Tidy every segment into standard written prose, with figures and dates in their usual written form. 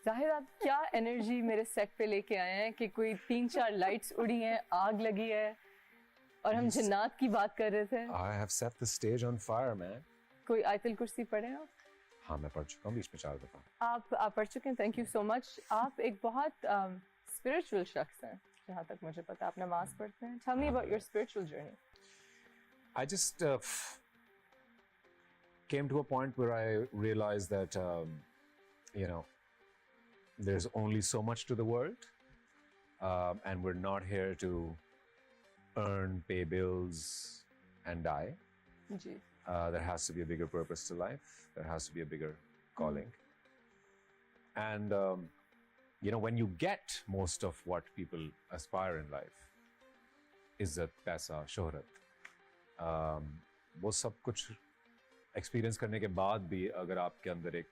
जाहिर आप क्या एनर्जी मेरे सेट पे लेके आए हैं कि कोई 3-4 लाइट्स उड़ी हैं, आग लगी है और हम जन्नत की बात कर रहे थे। I have set the stage on fire, man. कोई आयतुल कुर्सी पढ़े हैं आप? हाँ, मैं पढ़ चुका हूँ बीच में 4 दफा। आप पढ़ चुके हैं, थैंक यू सो मच। आप एक बहुत स्पिरिचुअल शख्स हैं जहाँ तक मुझे पता। आप नमाज पढ़ते हैं। Tell me about your spiritual journey. I just came to a point where I realized that, there's only so much to the world, and we're not here to earn, pay bills, and die. Ji There has to be a bigger purpose to life. There has to be a bigger calling. And, when you get most of what people aspire in life, इज्जत, पैसा, शोहरत, वो सब कुछ experience करने के बाद भी अगर आपके अंदर एक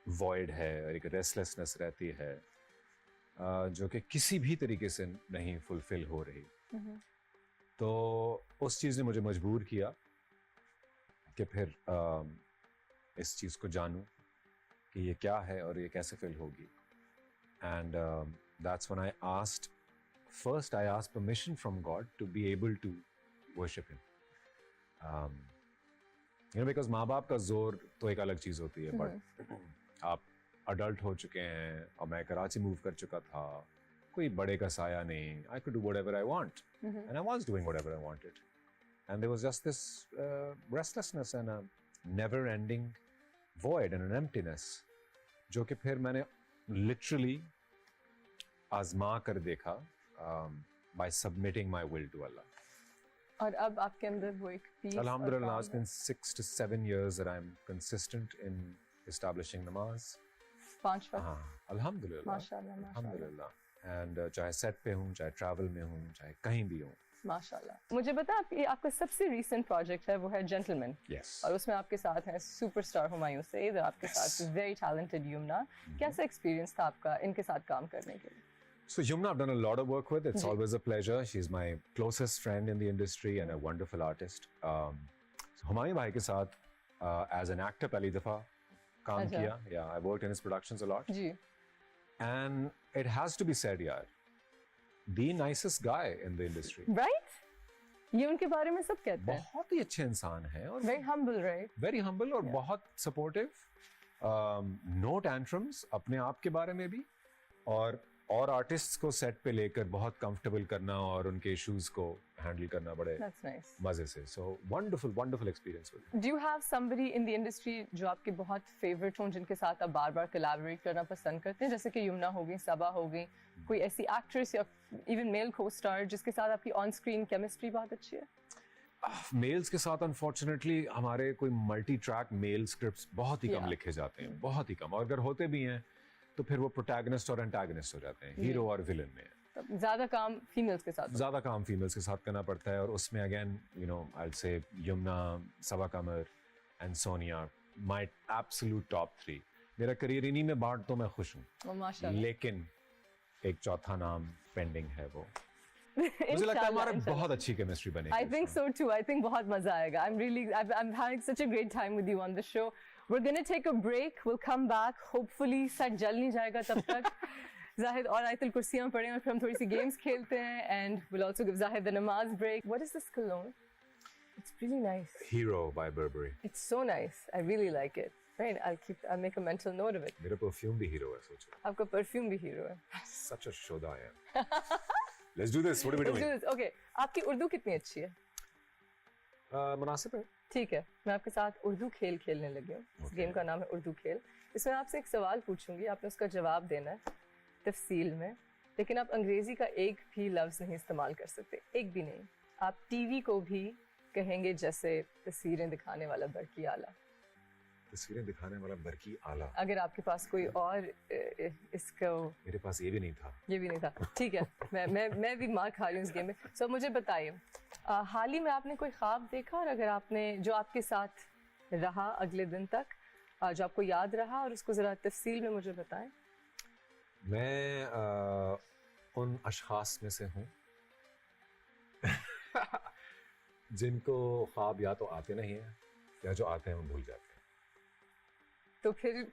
वॉइड है और एक रेस्टलेसनेस रहती है जो कि किसी भी तरीके से नहीं फुलफिल हो रही, तो उस चीज़ ने मुझे मजबूर किया कि फिर इस चीज़ को जानूं कि ये क्या है और ये कैसे फिल होगी. And that's when I asked permission from God to be able to worship Him. Because माँ बाप का जोर तो एक अलग चीज़ होती है, बट आप अडल्ट हो चुके हैं और मैं कराची मूव कर चुका था, कोई बड़े का साया नहीं. I could do whatever I want, and I was doing whatever I wanted. And there was just this restlessness and a never-ending void and an emptiness, जो कि फिर मैंने literally आजमा कर देखा by submitting my will to Allah. और अब आपके अंदर वो एक piece. Alhamdulillah, it's been 6 to 7 years that I'm consistent in establishing namaz. 5 वक्त. हाँ, Alhamdulillah. माशाल्लाह, माशाल्लाह. Alhamdulillah. And चाहे सेट पे हूँ, चाहे ट्रैवल में हूँ, चाहे कहीं भी हूँ. माशाल्लाह. मुझे बता आपका सबसे रीसेंट प्रोजेक्ट है वो है जेंटलमैन. Yes. और उसमें आपके साथ हैं सुपरस्टार हुमायूं सईद, आपके साथ वेरी टैलेंटेड युमना. कैसा एक्सपीरियंस था आपका इनके साथ काम करने के लिए? So Yumna, I've done a lot of work with. It's always a pleasure. She's my closest friend in the industry and a wonderful artist. Humayun bhai ke saath as an actor पहली दफा काम किया. Yeah, I worked in his productions a lot. Ji. And it has to be said, yaar, the nicest guy in the industry. Right? ये उनके बारे में सब कहते हैं. बहुत ही अच्छे इंसान हैं और Very humble, right? very humble और बहुत supportive. No tantrums अपने आप के बारे में भी, और आर्टिस्ट्स को सेट पे लेकर बहुत कंफर्टेबल करना और उनके इश्यूज को हैंडल करना बड़े That's nice. मजे से. So wonderful experience with. Do you have somebody in the industry जो आपके बहुत फेवरेट हों, जिनके साथ आप बार-बार कोलैबोरेट करना पसंद करते हैं, जैसे कि युमना हो गई, सबा हो गई, कोई ऐसी एक्ट्रेस या इवन मेल को-स्टार जिसके साथ आपकी ऑन स्क्रीन केमिस्ट्री बहुत अच्छी है? मेल्स के साथ अनफॉर्चुनेटली हमारे कोई मल्टी ट्रैक मेल स्क्रिप्ट्स बहुत ही कम लिखे जाते हैं, बहुत ही कम. और अगर होते भी हैं तो फिर वो प्रोटैगनिस्ट और एंटागनिस्ट हो जाते हैं, हीरो और विलन में. ज्यादा काम फीमेल्स के साथ करना पड़ता है. और उसमें again I will say Yumna, Saba Qamar and Sonia, my absolute top 3. मेरा करियर इन्हीं में बांट तो मैं खुश हूँ, लेकिन एक चौथा नाम पेंडिंग है. वो मुझे लगता है हमारे बहुत अच्छी केमिस्ट्री बनेगी. I think so too. I think बहुत मजा आएगा. I'm having such a great time with you on the show. We're going to take a break. We'll come back. Hopefully set जल नहीं जाएगा तब तक. जाहिद और आयतुल कुर्सियां पढ़ें और फिर हम थोड़ी सी गेम्स खेलते हैं. And we'll also give Zahid the namaz break. What is this cologne? It's really nice. Hero by Burberry. It's so nice. I really like it. Right? I'll make a mental note of it. मेरा perfume भी hero है, सोचो. आपका perfume भी hero है. Such a shoda है. Let's do this. What are we doing? Let's do this. Okay. आपकी उर्दू कितनी अच्छी है? मुनासिब है. ठीक है, मैं आपके साथ उर्दू खेल खेलने लगी हूँ. इस गेम का नाम है उर्दू खेल. इसमें आपसे एक सवाल पूछूंगी, आपने उसका जवाब देना है तफसील में, लेकिन आप अंग्रेजी का एक भी लफ्ज नहीं इस्तेमाल कर सकते, एक भी नहीं. आप टीवी को भी कहेंगे जैसे तस्वीरें दिखाने वाला बरकी आला. तस्वीरें दिखाने वाला बरकी आला. अगर आपके पास कोई और इसको. मेरे पास ये भी नहीं था. ठीक है. मैं भी मार खा रही हूँ इस गेम में. सो मुझे बताइए, हाल ही में आपने कोई ख्वाब देखा, और अगर आपने, जो आपके साथ रहा अगले दिन तक, जो आपको याद रहा, और उसको जरा तफसील में मुझे बताएं. मैं उन अशखास में से हूँ जिनको ख्वाब या तो आते नहीं है, या जो आते हैं वो भूल जाते हैं. तो फिर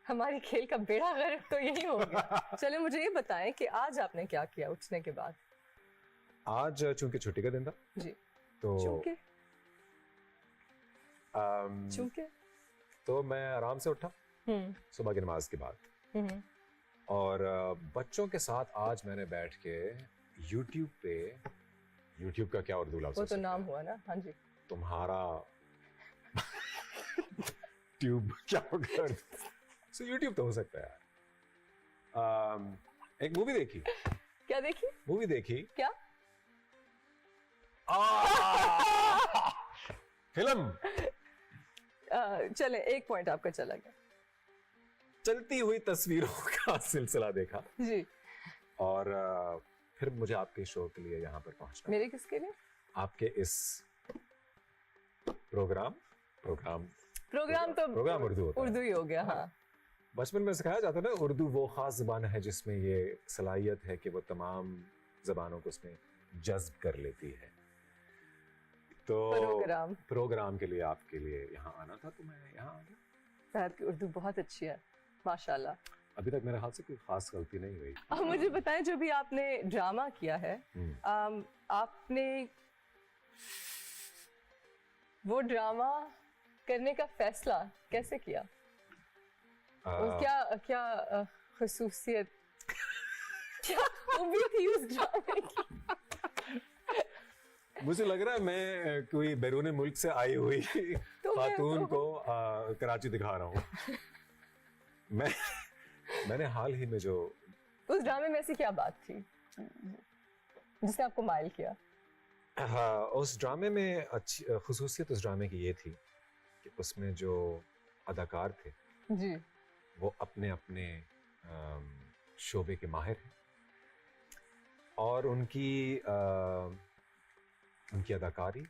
हमारी खेल का बेड़ा गर्क तो यही हो गया। चले मुझे ये बताएं कि आज आपने क्या किया उठने के बाद? आज चूंकि छुट्टी का दिन था जी। तो चूंकि चूंकि तो मैं आराम से उठा सुबह की नमाज के बाद, और बच्चों के साथ आज मैंने बैठ के YouTube पे, YouTube का क्या उर्दू लफ्ज़ वो तो नाम हुआ ना। हाँ जी। तुम्हारा ट्यूब क्या होगा? सो YouTube तो हो सकता है यार। एक मूवी देखी। क्या देखी? मूवी देखी क्या? फिल्म। चले एक पॉइंट आपका चला गया। चलती हुई तस्वीरों का सिलसिला देखा जी। और फिर मुझे आपके शो के लिए यहाँ पर पहुंचना। मेरे किसके लिए? आपके इस प्रोग्राम तो प्रोग्राम उर्दू होता है। उर्दू ही हो गया। हाँ। बचपन में सिखाया जाता है ना, उर्दू वो खास जुबान है जिसमें ये सलाहियत है कि वो तमाम जबानों को उसमें जज्ब कर लेती है। तो प्रोग्राम के लिए आपके लिए यहाँ आना था, तो मैं यहाँ आ गया। साहब की उर्दू बहुत अच्छी है माशाल्लाह। अभी तक मेरे हाथ से कोई खास गलती नहीं हुई। अब मुझे बताएं, जो भी आपने ड्रामा किया है, आपने वो ड्रामा करने का फैसला कैसे किया? क्या क्या खसूसियत क्या खूबी थी उस ड्रामे की? मुझे लग रहा है मैं कोई बैरून मुल्क से आई हुई खातून को कराची दिखा रहा हूँ। मैंने हाल ही में जो उस ड्रामे में ऐसी क्या बात थी जिसने आपको माइल किया? हाँ, उस ड्रामे में अच्छी खुसूसियत उस ड्रामे की ये थी कि उसमें जो अदाकार थे जी, वो अपने अपने शोबे के माहिर हैं और उनकी अदाकारी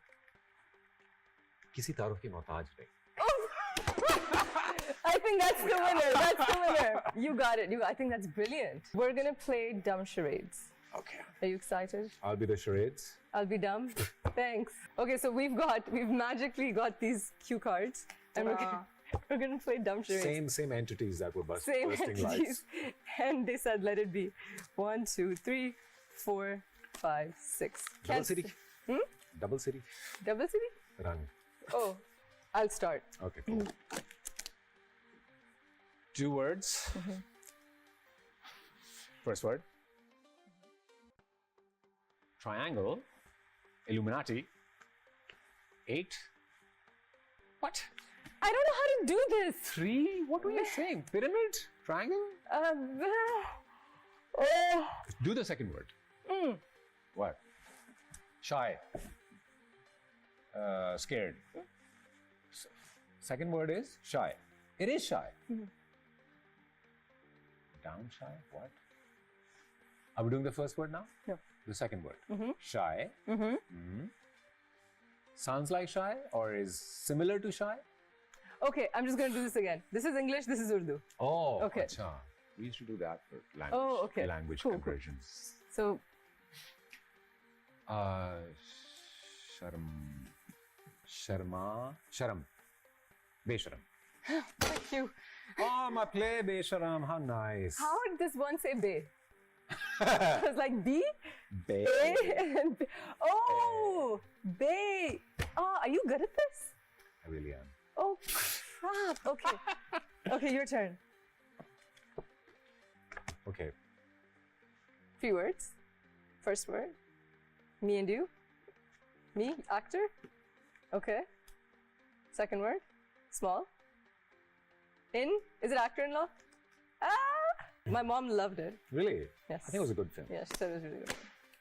किसी तारुफ की मोहताज नहीं। I think that's the winner. That's the winner. You got it. I think that's brilliant. We're gonna play dumb charades. Okay. Are you excited? I'll be the charades. I'll be dumb. Thanks. Okay, so we've magically got these cue cards, and we're gonna play dumb charades. Same entities that were Same bursting entities. lights. And they said, let it be. 1, 2, 3, 4, 5, 6. Double city. Double city. Double city? Rang. Oh, I'll start. Okay, cool. 2 words. First word. Triangle. Illuminati. 8. What? I don't know how to do this. 3? What were you saying? Pyramid? Triangle? Do the second word. What? Shy. Scared. Second word is shy. It is shy. Down shy? What? Are we doing the first word now? No. The second word. Shy. Sounds like shy or is similar to shy? Okay, I'm just going to do this again. This is English, this is Urdu. Oh, okay. Achha. We used to do that for language. Oh, okay. Language cool, conversions. Cool. So, Sharam. Besharam. Thank you. Oh, my play Besharam. How nice. How did this one say be? It was like B? Be. And B. Oh, be. Oh, are you good at this? I really am. Oh, crap. Okay. Okay, your turn. Okay. Few words. First word. Me and you. Me, actor. Okay. Second word. Small. In. Is it actor-in-law? My mom loved it. Really? Yes. I think it was a good film. Yes, she said it was really good.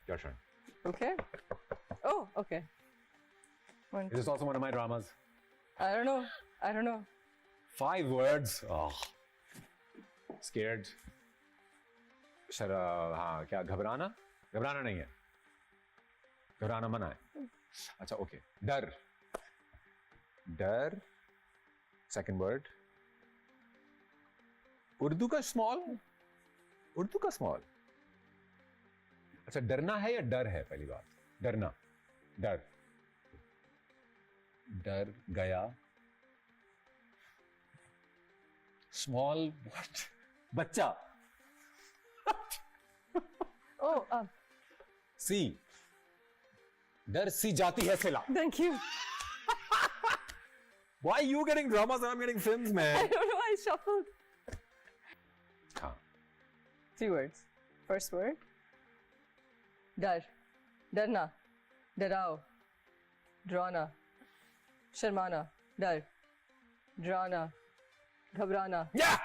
Your turn. Okay. Oh, okay. Is this also one of my dramas? I don't know. 5 words. Oh. Scared. हाँ, क्या घबराना? घबराना नहीं है. घबराना मना है. अच्छा, okay. डर. Second word. उर्दू का small. अच्छा, डरना है या डर है? पहली बात. डरना. डर गया. Small what? बच्चा. Oh, सी. डर सी जाती है सिला. thank you. Why are you getting dramas and I'm getting films, I man? don't know. I shuffled. हाँ. 3 words. First word. डर, डरना, डराओ, डराना, शर्माना, डर, डराना, घबराना. Yeah.